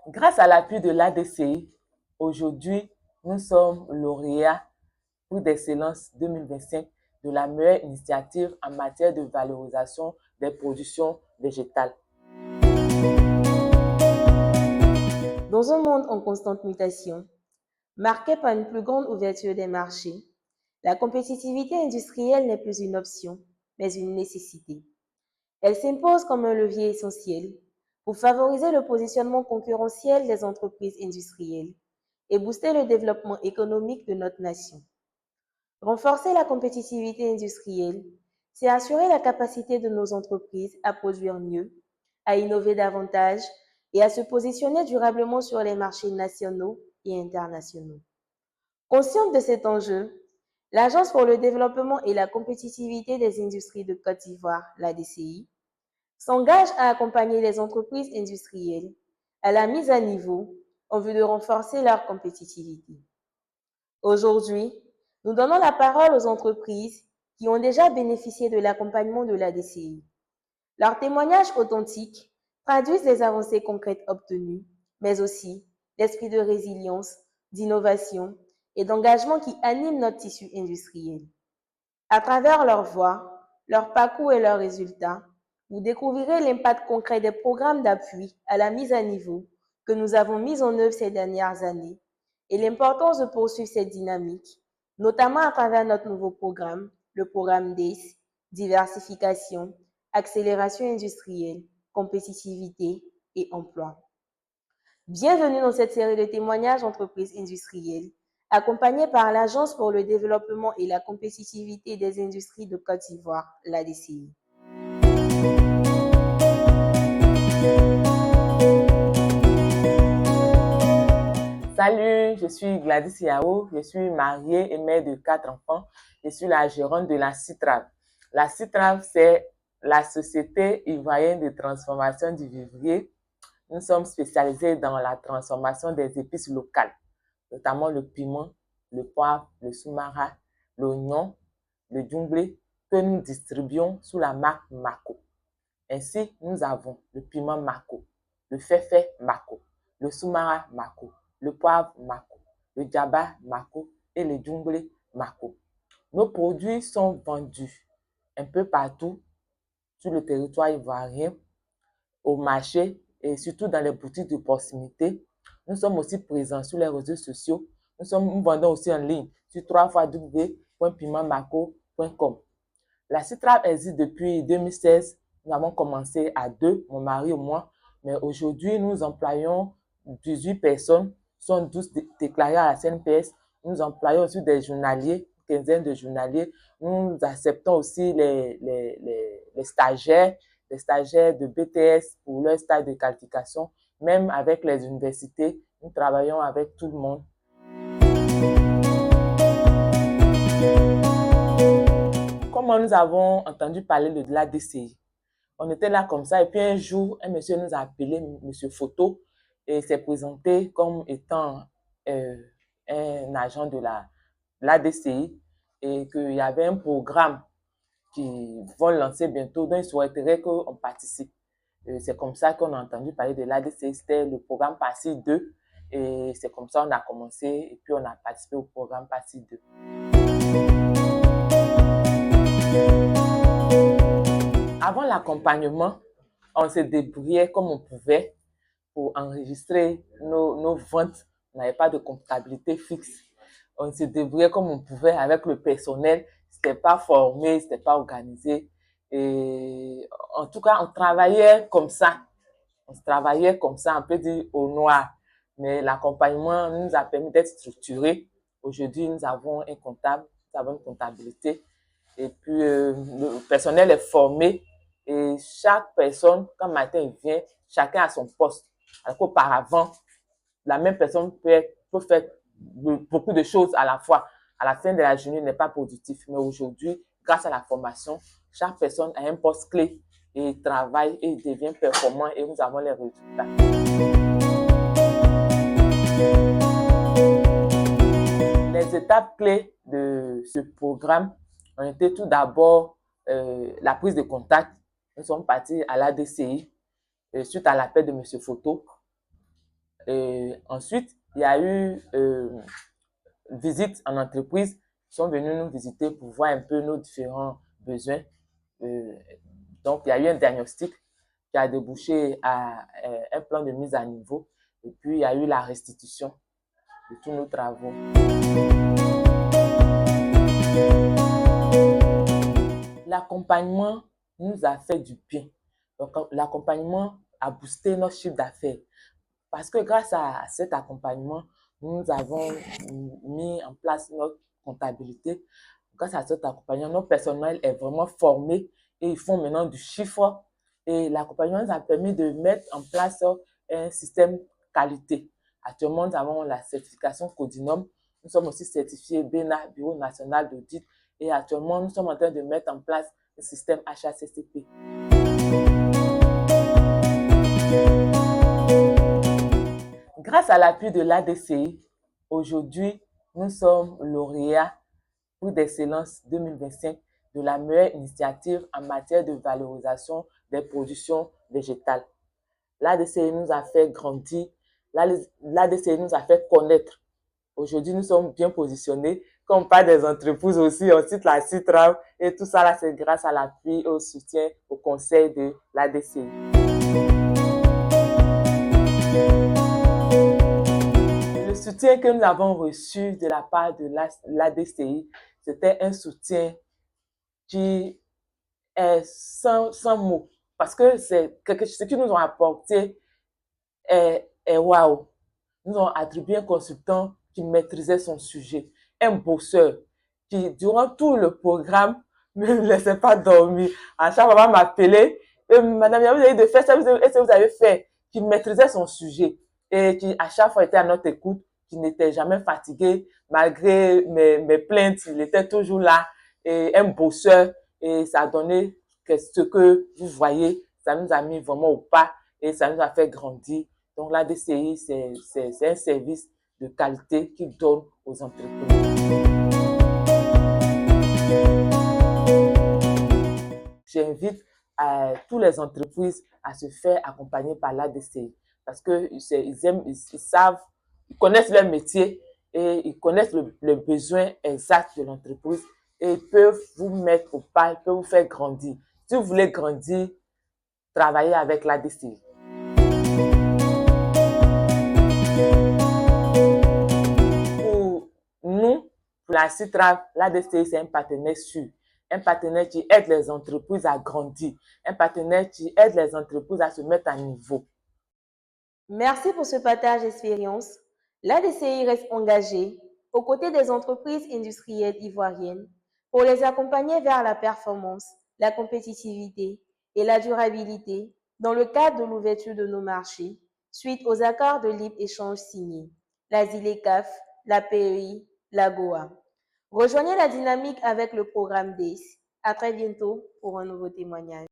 Grâce à l'appui de l'ADCI, aujourd'hui, nous sommes lauréats prix d'excellence 2025 de la meilleure initiative en matière de valorisation des productions végétales. Dans un monde en constante mutation, marqué par une plus grande ouverture des marchés, la compétitivité industrielle n'est plus une option, mais une nécessité. Elle s'impose comme un levier essentiel pour favoriser le positionnement concurrentiel des entreprises industrielles et booster le développement économique de notre nation. Renforcer la compétitivité industrielle, c'est assurer la capacité de nos entreprises à produire mieux, à innover davantage et à se positionner durablement sur les marchés nationaux et internationaux. Consciente de cet enjeu, l'Agence pour le développement et la compétitivité des industries de Côte d'Ivoire, l'ADCI, s'engage à accompagner les entreprises industrielles à la mise à niveau en vue de renforcer leur compétitivité. Aujourd'hui, nous donnons la parole aux entreprises qui ont déjà bénéficié de l'accompagnement de l'ADCI. Leurs témoignages authentiques traduisent les avancées concrètes obtenues, mais aussi l'esprit de résilience, d'innovation et d'engagement qui anime notre tissu industriel. À travers leur voix, leur parcours et leurs résultats, vous découvrirez l'impact concret des programmes d'appui à la mise à niveau que nous avons mis en œuvre ces dernières années et l'importance de poursuivre cette dynamique, notamment à travers notre nouveau programme, le programme DACE, diversification, accélération industrielle, compétitivité et emploi. Bienvenue dans cette série de témoignages d'entreprises industrielles, accompagnée par l'Agence pour le développement et la compétitivité des industries de Côte d'Ivoire, l'ADCI. Salut, je suis Gladys Yao, je suis mariée et mère de 4 enfants. Je suis la gérante de la CITRAV. La CITRAV, c'est la Société ivoirienne de transformation du vivrier. Nous sommes spécialisés dans la transformation des épices locales, notamment le piment, le poivre, le soumara, l'oignon, le djumblé, que nous distribuons sous la marque Mako. Ainsi, nous avons le piment Mako, le féfé Mako, le soumara Mako, le poivre Mako, le djaba Mako et le djumblé Mako. Nos produits sont vendus un peu partout sur le territoire ivoirien, au marché et surtout dans les boutiques de proximité. Nous sommes aussi présents sur les réseaux sociaux. Nous vendons aussi en ligne sur www.pimentmako.com. La CITRAV existe depuis 2016. Nous avons commencé à 2, mon mari et moi, mais aujourd'hui, nous employons 18 personnes, sont 12 déclarés à la CNPS. Nous employons aussi des journaliers, une quinzaine de journaliers. Nous acceptons aussi les stagiaires de BTS pour leur stage de qualification. Même avec les universités, nous travaillons avec tout le monde. Comment nous avons entendu parler de l'ADCI? On était là comme ça et puis un jour, un monsieur nous a appelé, monsieur Photo, et s'est présenté comme étant un agent de l'ADCI et qu'il y avait un programme qui vont lancer bientôt, dont il souhaiterait qu'on participe. C'est comme ça qu'on a entendu parler de l'ADCI, c'était le programme PACI 2 et c'est comme ça qu'on a commencé et puis on a participé au programme PACI 2. Avant l'accompagnement, on se débrouillait comme on pouvait pour enregistrer nos ventes. On n'avait pas de comptabilité fixe. On se débrouillait comme on pouvait avec le personnel. C'était pas formé, c'était pas organisé. Et en tout cas, on travaillait comme ça. On travaillait comme ça, on peut dire au noir. Mais l'accompagnement nous a permis d'être structurés. Aujourd'hui, nous avons un comptable, nous avons une comptabilité. Et puis, le personnel est formé. Et chaque personne, quand matin il vient, chacun a son poste. Alors qu'auparavant, la même personne peut faire beaucoup de choses à la fois. À la fin de la journée, il n'est pas productif. Mais aujourd'hui, grâce à la formation, chaque personne a un poste clé et travaille et devient performant et nous avons les résultats. Les étapes clés de ce programme ont été tout d'abord la prise de contact. Nous sommes partis à l'ADCI suite à l'appel de M. Photo. Et ensuite, il y a eu visite en entreprise. Ils sont venus nous visiter pour voir un peu nos différents besoins. Donc, il y a eu un diagnostic qui a débouché à un plan de mise à niveau. Et puis, il y a eu la restitution de tous nos travaux. L'accompagnement nous a fait du bien. Donc, l'accompagnement a boosté notre chiffre d'affaires. Parce que grâce à cet accompagnement, nous avons mis en place notre comptabilité. Grâce à cet accompagnement, notre personnel est vraiment formé et ils font maintenant du chiffre. Et l'accompagnement nous a permis de mettre en place un système qualité. Actuellement, nous avons la certification Codinum. Nous sommes aussi certifiés BNA, Bureau national d'audit. Et actuellement, nous sommes en train de mettre en place le système HACCP. Grâce à l'appui de l'ADCI, aujourd'hui, nous sommes lauréats prix d'excellence 2025 de la meilleure initiative en matière de valorisation des productions végétales. L'ADCI nous a fait grandir, l'ADCI nous a fait connaître. Aujourd'hui, nous sommes bien positionnés. Quand on parle des entreprises aussi, on cite la CITRAM et tout ça là, c'est grâce à l'appui et au soutien, au conseil de l'ADCI. Le soutien que nous avons reçu de la part de l'ADCI, c'était un soutien qui est sans mots. Parce que ce qu'ils nous ont apporté est waouh. Nous ont attribué un consultant qui maîtrisait son sujet, un bosseur qui, durant tout le programme, ne me laissait pas dormir. À chaque fois, m'appeler, madame, vous avez de faire ça, est-ce que vous avez fait? Qui maîtrisait son sujet et qui, à chaque fois, était à notre écoute, qui n'était jamais fatigué, malgré mes plaintes, il était toujours là, et un bosseur, et ça a donné ce que vous voyez, ça nous a mis vraiment au pas, et ça nous a fait grandir. Donc, l'ADCI, c'est un service de qualité qui donne aux entreprises. J'invite toutes les entreprises à se faire accompagner par l'ADCI parce qu'ils aiment, ils savent, ils connaissent leur métier et ils connaissent le besoin exact de l'entreprise et ils peuvent vous mettre au pas, ils peuvent vous faire grandir. Si vous voulez grandir, travaillez avec l'ADCI. Pour nous, pour la CITRAM, l'ADCI, c'est un partenaire sûr. Un partenaire qui aide les entreprises à grandir. Un partenaire qui aide les entreprises à se mettre à niveau. Merci pour ce partage d'expérience. L'ADCI reste engagée aux côtés des entreprises industrielles ivoiriennes pour les accompagner vers la performance, la compétitivité et la durabilité dans le cadre de l'ouverture de nos marchés suite aux accords de libre-échange signés, la ZILECAf, la PEI, la GOA. Rejoignez la dynamique avec le programme DACE. À très bientôt pour un nouveau témoignage.